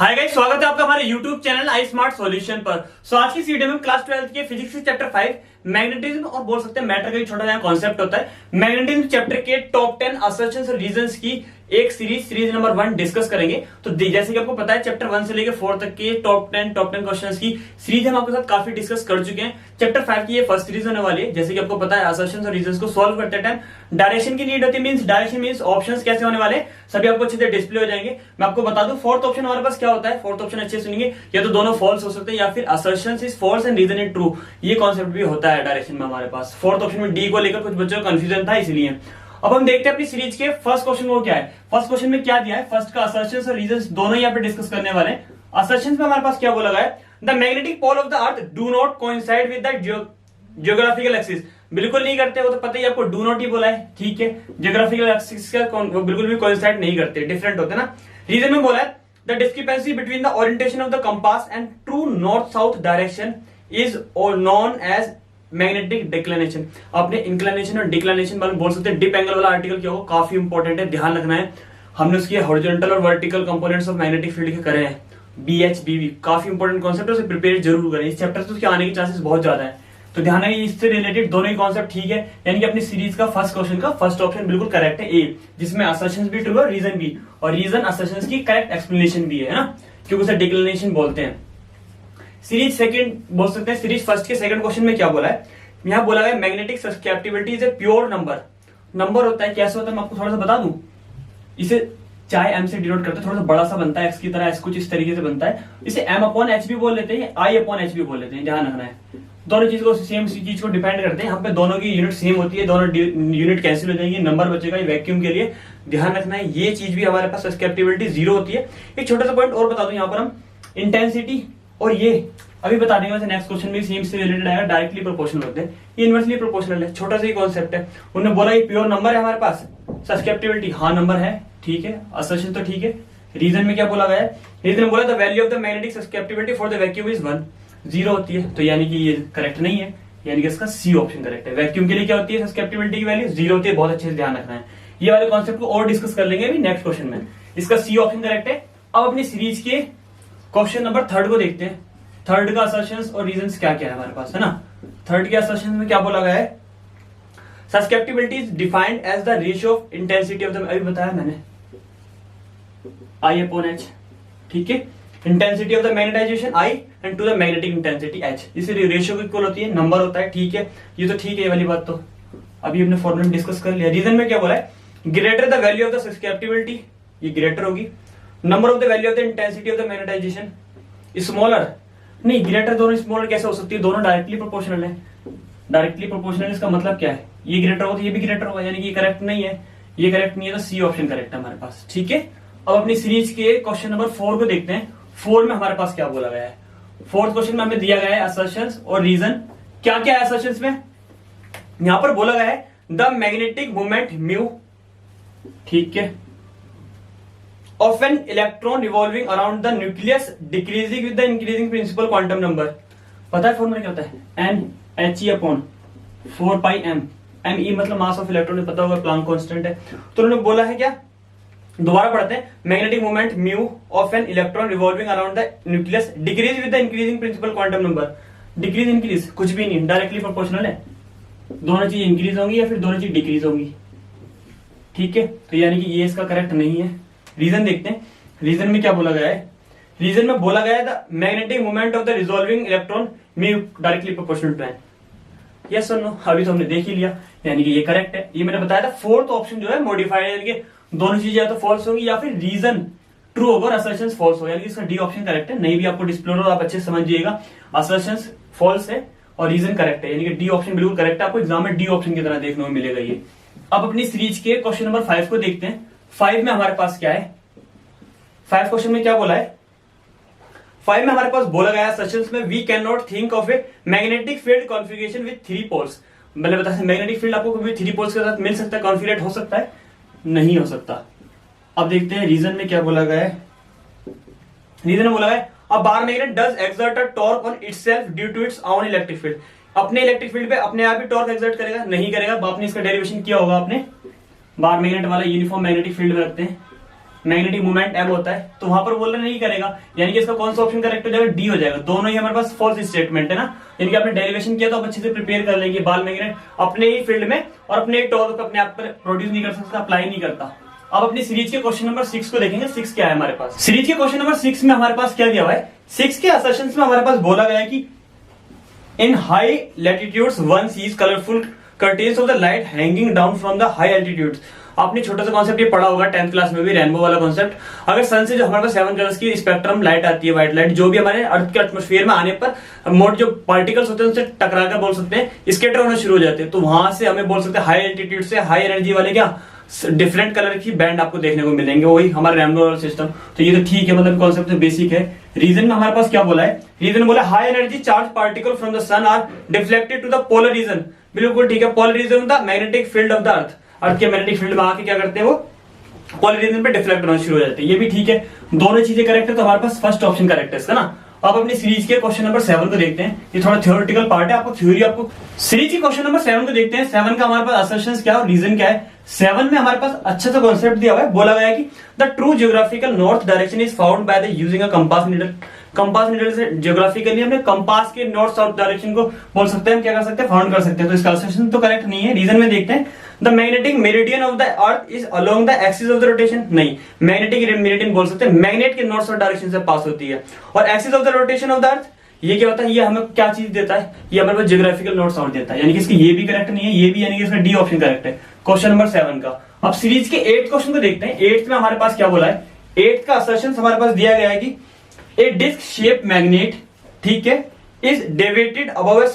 Hi guys, स्वागत है आपका हमारे YouTube चैनल आई स्मार्ट सॉल्यूशन पर। आज की इस वीडियो में क्लास 12 के फिजिक्स के चैप्टर 5 मैग्नेटिज्म और बोल सकते हैं मैटर का एक छोटा सा कॉन्सेप्ट होता है। मैग्नेटिज्म चैप्टर के टॉप 10 असर्शंस और रीजंस की एक सीरीज नंबर 1 डिस्कस करेंगे। तो जैसे कि आपको पता है चैप्टर 1 से लेकर 4 तक के टॉप 10 क्वेश्चंस की सीरीज हम आपके साथ काफी डिस्कस कर चुके हैं। चैप्टर 5 की ये फर्स्ट सीरीज होने वाली है। जैसे कि आपको पता है असर्शंस और रीजंस को सॉल्व करते टाइम डायरेक्शन की नीड होती है। डायरेक्शन मींस ऑप्शंस कैसे होने वाले सभी आपको अच्छे से डिस्प्ले हो जाएंगे। मैं आपको बता दूं फोर्थ ऑप्शन हमारे पास क्या होता है। फोर्थ ऑप्शन अच्छे सुनिए, या तो दोनों फॉल्स हो सकते हैं या फिर assertions is false and reason is true, ये कॉन्सेप्ट भी होता है डायरेक्शन में हमारे पास। फोर्थ ऑप्शन में डी को लेकर कुछ बच्चों को कंफ्यूजन था, इसलिए अब हम देखते हैं अपनी सीरीज के फर्स्ट क्वेश्चन को क्या है। फर्स्ट क्वेश्चन में क्या दिया है, फर्स्ट का असर्शंस और रीजंस दोनों यहाँ पे डिस्कस करने वाले हैं। असर्शंस में हमारे पास क्या बोला गया है, the magnetic pole of the earth do not coincide with the geographical axis. बिल्कुल नहीं करते, वो तो पता ही आपको, डू नॉट ही बोला है, ठीक है। जियोग्राफिकल एक्सिस का वो बिल्कुल भी कोइंसाइड नहीं करते, डिफरेंट होते ना। रीजन में बोला है the discrepancy between the orientation of the compass and true north south direction is known as magnetic declination. आपने इंक्लिनेशन और डिक्लिनेशन वाले बोल सकते हैं। डिप एंगल वाला आर्टिकल क्या होगा, काफी इंपॉर्टेंट है, ध्यान रखना है। हमने उसके हॉरिजॉन्टल और vertical components of magnetic field के करे हैं, BH काफी इंपॉर्टेंट कॉन्सेप्ट है, उसे प्रिपेयर जरूर करें। इस चैप्टर से उसके आने के चांसेस बहुत ज्यादा है, तो ध्यान है इससे रिलेटेड दोनों ही कॉन्सेप्ट ठीक है। यानी कि अपनी सीरीज का फर्स्ट क्वेश्चन का फर्स्ट ऑप्शन बिल्कुल करेक्ट है, ए, जिसमें असर्शंस भी ट्रू है, रीजन भी, और रीजन असर्शंस की करेक्ट एक्सप्लेनेशन भी है ना, क्योंकि उसे डिक्लिनेशन बोलते हैं। सीरीज सेकंड बोल सकते हैं। सीरीज फर्स्ट के सेकंड क्वेश्चन में क्या बोला है, यहां बोला गया magnetic susceptibility is a pure number होता है। कैसे होता है मैं आपको थोड़ा सा बता दूं। इसे चाहे एम से डिनोट करते हैं, थोड़ा सा बड़ा सा बनता है एक्स की तरह, एक्स कुछ इस तरीके से बनता है। इसे एम अपॉन एच भी बोल लेते हैं, आई अपॉन एच भी बोल लेते हैं, ध्यान रखना है। दोनों चीज को सेम चीज को डिपेंड करते हैं। यहाँ पे दोनों की यूनिट सेम होती है, दोनों यूनिट कैंसिल हो जाएगी, नंबर बचेगा वैक्यूम के लिए, ध्यान रखना है। ये चीज भी हमारे पास सस्केप्टिबिलिटी 0 होती है। एक छोटा सा पॉइंट और बता दूं, यहाँ पर हम इंटेंसिटी और ये अभी बता देंगे, वैसे नेक्स्ट क्वेश्चन भी सेम से रिलेटेड आएगा। डायरेक्टली प्रोपोर्शनल होते हैं, ये इनवर्सली प्रोपोर्शनल है, छोटा सा ही कॉन्सेप्ट है। उन्होंने बोला ये प्योर नंबर है हमारे पास। सस्केप्टिबिलिटी हाँ नंबर है, ठीक है। असर्शन तो ठीक है। रीजन में क्या बोला गया है, रीजन में बोला the value of the magnetic susceptibility for the vacuum is 1, 0 होती है, तो यानी कि ये करेक्ट नहीं है, यानी कि इसका सी ऑप्शन करेक्ट है। वैक्यूम के लिए क्या होती है, सस्केप्टिबिलिटी की वैल्यू 0 होती है, बहुत अच्छे से ध्यान रखना है। ये वाले कॉन्सेप्ट को और डिस्कस कर लेंगे अभी नेक्स्ट क्वेश्चन में। इसका सी ऑप्शन करेक्ट है। अब अपनी सीरीज के क्वेश्चन नंबर 3 को देखते हैं। थर्ड का असर्शंस और रीजंस क्या क्या है हमारे पास, है ना। थर्ड के असर्शंस में क्या बोला गया है, susceptibility is defined as the ratio of intensity of the, अभी बताया मैंने, आई अपॉन एच, ठीक है। Intensity of the magnetization I and to the magnetic intensity H, इसलिए रेशियो की इक्वल होती है, नंबर होता है, ठीक है। ये तो ठीक है, ये वाली बात तो अभी हमने फॉर्मूला में डिस्कस कर लिया। रीजन में क्या बोला है, greater the value of the susceptibility, ये ग्रेटर होगी, number of the value of the intensity of the magnetization smaller, नहीं ग्रेटर, दोनों स्मॉलर कैसे हो सकती है, दोनों डायरेक्टली प्रोपोर्शनल है। डायरेक्टली प्रोपोर्शनल इसका मतलब क्या है, ये ग्रेटर होगा तो ये भी ग्रेटर होगा, यानी कि ये करेक्ट नहीं है, ये करेक्ट नहीं है, तो सी ऑप्शन करेक्ट है हमारे पास, ठीक है। अब अपनी सीरीज के क्वेश्चन नंबर 4 को देखते हैं। 4 में हमारे पास क्या बोला गया है। फोर्थ क्वेश्चन में हमें दिया गया है असर्शंस और रीजन। क्या क्या है असर्शंस में, यहां पर बोला गया है द मैग्नेटिक मोमेंट म्यू, ठीक है, of an electron revolving around the nucleus decreasing with the increasing principal quantum number। पता है फॉर्मूला क्या होता है, NHE अपॉन 4 पाई m, ME मतलब मास ऑफ इलेक्ट्रॉन, पता होगा, प्लांक कांस्टेंट है। तो उन्होंने बोला है क्या, दोबारा पढ़ते हैं, magnetic moment mu of an electron revolving around the nucleus decrease with the increasing principal quantum number. Decrease increase कुछ भी नहीं, डायरेक्टली प्रोपोर्शनल है, दोनों चीज इंक्रीज होंगी या फिर दोनों चीज डिक्रीज होंगी, ठीक है। तो यानी कि ये इसका करेक्ट नहीं है। रीजन देखते हैं, रीजन में क्या बोला गया है। रीजन में बोला गया है the magnetic moment of the revolving electron mu directly proportional to n. Yes और नो, अभी तो हमने देख ही लिया, यानी कि ये करेक्ट है। ये मैंने बताया था फोर्थ ऑप्शन जो है मॉडिफाइड, यानी कि दोनों चीजें या तो फॉल्स होंगी या फिर रीजन ट्रू होगा और असर्शंस फॉल्स होगा, यानी कि इसका डी ऑप्शन करेक्ट है। नहीं भी आपको डिस्प्ले हो, आप अच्छे से समझिएगा, असर्शंस फॉल्स है और रीजन करेक्ट है, यानी कि डी ऑप्शन बिल्कुल करेक्ट है। आपको एग्जाम में डी ऑप्शन की तरह देखने को मिलेगा ये। अब अपनी सीरीज के क्वेश्चन नंबर 5 को देखते हैं। 5 में हमारे पास क्या है, 5 क्वेश्चन में क्या बोला है। 5 में हमारे पास बोला गया सेशंस में we can not think of a magnetic field configuration with 3 poles. मतलब बता सकते मैग्नेटिक फील्ड आपको कभी 3 पोल्स के साथ मिल सकता है, कॉन्फिगरेट हो सकता है, नहीं हो सकता। अब देखते हैं रीजन में क्या बोला गया है। रीजन में बोला है a bar magnet does exert a torque on itself due to its own electric field. अपने इलेक्ट्रिक फील्ड पे अपने आप ही टॉर्क एक्सर्ट करेगा, नहीं करेगा। आपने इसका डेरिवेशन किया होगा, आपने बार मैग्नेट वाला यूनिफॉर्म मैग्नेटिक फील्ड में रखते हैं, मैग्नेटिक मूवमेंट m होता है, तो वहां पर बोलना नहीं करेगा, यानी कि इसका कौन सा ऑप्शन करेक्ट हो जाएगा, डी हो जाएगा। दोनों ही हमारे पास फॉल्स स्टेटमेंट है ना, यानी कि आपने डेरिवेशन किया तो आप अच्छे से प्रिपेयर कर लेंगे। बॉल मैग्नेट अपने ही फील्ड में और अपने टॉर्क को अपने आप पर प्रोड्यूस नहीं कर सकता, अप्लाई नहीं करता। अब अपनी सीरीज के क्वेश्चन नंबर 6 को देखेंगे। 6 क्या है हमारे पास, सीरीज के क्वेश्चन नंबर 6 में हमारे पास क्या दिया हुआ है, 6 के असर्शंस में हमारे पास बोला गया है कि इन high latitudes one seize colourful curtains of the light hanging down from the high altitudes. आपने छोटा सा कॉन्सेप्ट ये पढ़ा होगा 10th क्लास में भी, रेनबो वाला कॉन्सेप्ट। अगर सन से जो हमारे पास 7 कलर्स की स्पेक्ट्रम लाइट आती है, व्हाइट लाइट, जो भी हमारे अर्थ के एटमॉस्फेयर में आने पर मोट जो पार्टिकल्स होते हैं उनसे टकराकर बोल सकते हैं स्कैटर होना शुरू हो जाते हैं, तो वहां से हमें बोल सकते हैं हाई एल्टीट्यूड से हाई एनर्जी वाले क्या डिफरेंट कलर की बैंड आपको देखने को मिलेंगे, वही हमारा रेनबो वाला सिस्टम। तो ये तो ठीक है, मतलब कॉन्सेप्ट तो बेसिक है। रीजन में हमारे पास क्या बोला है, रीजन बोला high energy charge particle from the sun are deflected to the polar region. बिल्कुल ठीक है, polar region the magnetic field of the earth, earth के मैग्नेटिक फील्ड में आके क्या करते हैं वो पोलर रीजन पे डिफ्लेक्ट होना शुरू हो जाते हैं। ये भी ठीक है, दोनों चीजें करेक्ट है, तो हमारे पास फर्स्ट ऑप्शन करेक्ट है इसका ना। अब अपनी सीरीज के क्वेश्चन नंबर 7 को देखते हैं। ये थोड़ा थ्योरेटिकल पार्ट है, आपको थ्योरी आपको सीरीज के क्वेश्चन नंबर 7 को देखते हैं। 7 का हमारे पास असर्शंस क्या है और रीजन क्या है। 7 में हमारे पास अच्छा सा कॉन्सेप्ट दिया हुआ है, बोला गया है कि the true geographical north direction is found by the using a compass needle. Compass needle से जियोग्राफिकली हमने कंपास के नॉर्थ साउथ डायरेक्शन को बोल सकते हैं, हम क्या कर सकते हैं, फाउंड कर सकते हैं। तो इसका असर्शन तो करेक्ट नहीं है। रीजन में देखते हैं, the magnetic meridian of the earth is along the axis of the rotation. नहीं, मैग्नेटिक मेरिडियन बोल सकते हैं, मैग्नेट के नॉर्थ साउथ डायरेक्शन से पास होती है। और axis of the rotation of the अर्थ ये क्या होता है, ये हमें क्या चीज देता है, ये हमारे पास जियोग्राफिकल नॉर्थ साउथ देता है, यानी कि इसकी ये भी करेक्ट नहीं है, ये भी, यानी कि इसका डी ऑप्शन करेक्ट है क्वेश्चन नंबर 7 का। अब सीरीज के 8th क्वेश्चन को देखते हैं। 8th में हमारे पास क्या बोला है, 8th का असर्शन हमारे पास दिया गया है कि ए डिस्क शेप मैग्नेट, ठीक है, is deviated above a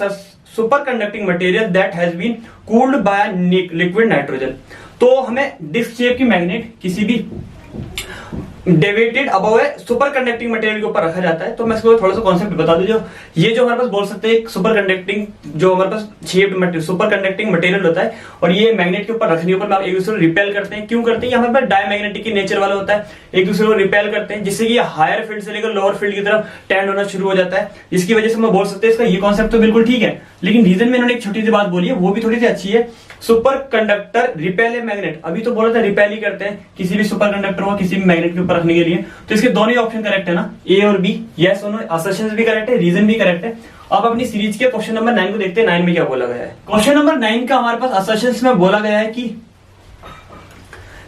super conducting material that has been cooled by liquid nitrogen. तो हमें डिस्क शेप की मैग्नेट किसी भी डेविएटेड अबव है सुपर कंडक्टिंग मटेरियल के ऊपर रखा जाता है। तो मैं इसको थोड़ा सा कॉन्सेप्ट बता दूं, जो ये जो हमारे पास बोल सकते हैं सुपर कंडक्टिंग, जो हमारे पास शेप्ड सुपर कंडक्टिंग मटेरियल होता है, और ये मैग्नेट के ऊपर रखने के ऊपर एक दूसरे को रिपेल करते हैं। क्यों करते हैं, ये हमारे पास डायमैग्नेटिक की नेचर वाला होता है, एक दूसरे को रिपेल करते हैं, जिससे कि हायर फील्ड से लेकर लोअर फील्ड की तरफ टेंड होना शुरू हो जाता है, जिसकी वजह से हम बोल सकते हैं इसका ये कॉन्सेप्ट तो बिल्कुल ठीक है। लेकिन रीजन में इन्होंने एक छोटी सी बात बोली है, वो भी थोड़ी सी अच्छी है। Super conductor repel a magnet, अभी तो बोला था रिपेल ही करते हैं किसी भी सुपर कंडक्टर को किसी भी मैग्नेट के ऊपर रखने के लिए। तो इसके दोनों ही ऑप्शन करेक्ट है ना, ए और बी, यस दोनों असर्शंस भी करेक्ट है, रीजन भी करेक्ट है। अब अपनी सीरीज के क्वेश्चन नंबर 9 को देखते हैं। 9 में क्या बोला गया है, क्वेश्चन नंबर 9 का हमारे पास असर्शंस में बोला गया है कि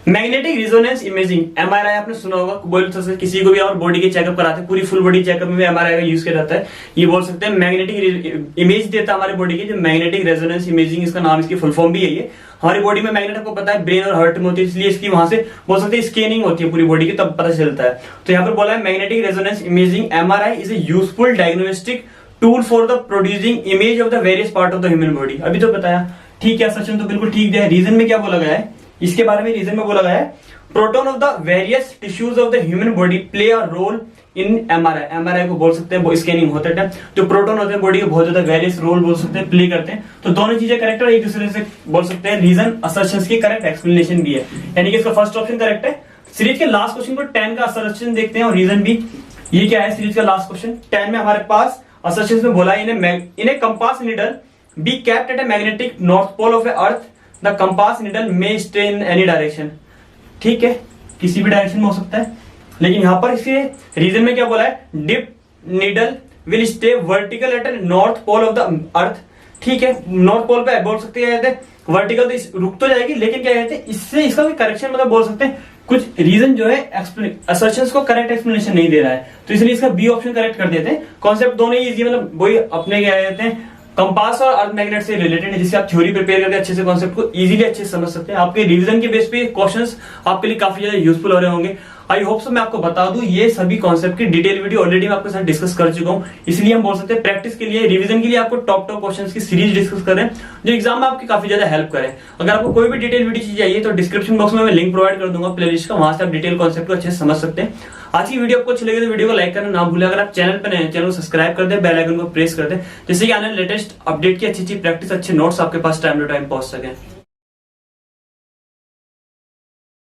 मैग्नेटिक रिजोनेंस इमेजिंग, एमआरआई आपने सुना होगा, बोल सकते किसी को भी और बॉडी के चेकअप कराते हैं, पूरी फुल बॉडी चेकअप में एमआरआई का यूज किया जाता है। ये बोल सकते हैं मैग्नेटिक इमेज देता है हमारे बॉडी की, जो मैग्नेटिक रेजोनेंस इमेजिंग इसका नाम, इसकी फुल फॉर्म भी है। ये हमारी बॉडी में मैग्नेट आपको पता है ब्रेन और हार्ट में होती है, इसलिए इसकी वहां से बोल सकते हैं स्कैनिंग होती है पूरी बॉडी की, तब पता चलता है। तो यहाँ पर बोला है magnetic resonance imaging MRI is a useful diagnostic tool for the producing image of the various part of the human body. अभी तो बताया, ठीक है, सचिन तो बिल्कुल ठीक है। रीजन में क्या बोला गया है, इसके बारे में रीजन में बोला गया है proton of the various tissues of the human body play a role in MRI. MRI को बोल सकते हैं स्कैनिंग होते टाइम जो प्रोटोन होते हैं बॉडी के बहुत ज्यादा वेरियस रोल बोल सकते हैं, प्ले करते हैं। तो दोनों चीजें करेक्ट है, एक दूसरे से बोल सकते हैं। रीजन असर्शंस की करेक्ट एक्सप्लेनेशन भी है, यानी कि इसका फर्स्ट ऑप्शन करेक्ट है। सीरीज के लास्ट क्वेश्चन को 10 का असर्शन देखते हैं और रीजन भी। ये क्या है सीरीज का लास्ट क्वेश्चन 10 में हमारे पास असर्शंस में बोला in a compass needle be kept at a magnetic north pole of a earth, the compass needle may stay in any direction. ठीक है, किसी भी डायरेक्शन में हो सकता है, लेकिन यहां पर इसके रीजन में क्या बोला है, dip needle will stay vertical at a north pole of the earth. ठीक है, नॉर्थ पोल पे बोल सकते हैं वर्टिकल, तो रुक तो जाएगी, लेकिन क्या कहते हैं इससे इसका कोई करेक्शन मतलब बोल सकते हैं कुछ रीजन जो है असर्शंस को करेक्ट एक्सप्लेनेशन नहीं दे रहा है, तो इसलिए इसका बी ऑप्शन करेक्ट कर देते हैं। कॉन्सेप्ट दोनों ही इजी, मतलब वही अपने क्या कहते हैं कंपास और अर्थ मैग्नेट से रिलेटेड है, जिससे आप थ्योरी प्रिपेयर करके अच्छे से कॉन्सेप्ट को इजीली अच्छे से समझ सकते हैं। आपके रिवीजन के बेस पे क्वेश्चंस आपके लिए काफी ज्यादा यूजफुल हो रहे होंगे। आई होप सो मैं आपको बता दूं, ये सभी कॉन्सेप्ट की डिटेल वीडियो ऑलरेडी मैं आपके साथ डिस्कस कर चुका हूं, इसलिए हम बोल सकते हैं प्रैक्टिस के लिए, रिवीजन के लिए आपको टॉप क्वेश्चंस की सीरीज डिस्कस करें जो एग्जाम में आपकी काफी ज्यादा हेल्प करें। अगर आपको कोई भी डिटेल वीडियो चाहिए तो डिस्क्रिप्शन बॉक्स में मैं लिंक प्रोवाइड कर दूंगा प्लेलिस्ट का, वहां से आप डिटेल कॉन्सेप्ट को अच्छे से समझ सकते हैं। आज की वीडियो आपको अच्छी लगी तो वीडियो को लाइक करना ना भूलें। अगर आप चैनल पर नए हैं, चैनल को सब्सक्राइब कर दें, बेल आइकन को प्रेस कर दें, जिससे कि आने लेटेस्ट अपडेट की अच्छी प्रैक्टिस, अच्छे नोट्स आपके पास टाइम टू टाइम पहुंच सके।